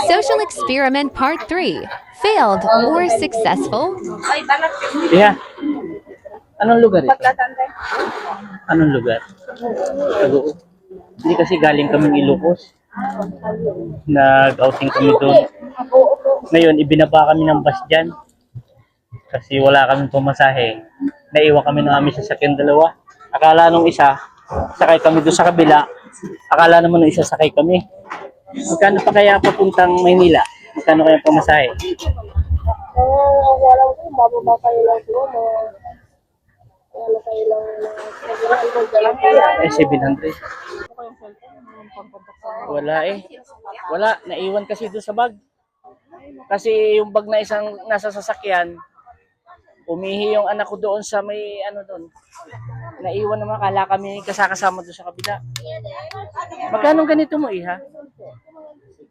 Social experiment part 3. Failed or successful? Yeah. Anong lugar ito? Anong lugar? Taguo. Hindi kasi galing kaming Ilocos. Nag-outing kami doon. Ngayon, ibinaba kami ng bus dyan. Kasi wala kaming pumasahe. Naiwan kami ng aming sasakyan dalawa. Akala nung isa, sakay kami doon sa kabila. Akala naman nung isa, sakay kami. Magkano pa kaya papuntang Maynila? Magkano kaya pamasahe? Wala ko, bababa kayo lang siguro. Wala kayo lang Eh, 700. Wala eh. Wala. Naiwan kasi doon sa bag. Kasi yung bag na isang nasa sasakyan, umihi yung anak ko doon sa may ano doon. Naiwan naman. Kala kami kasama doon sa kabila. Magkano ganito mo, iha?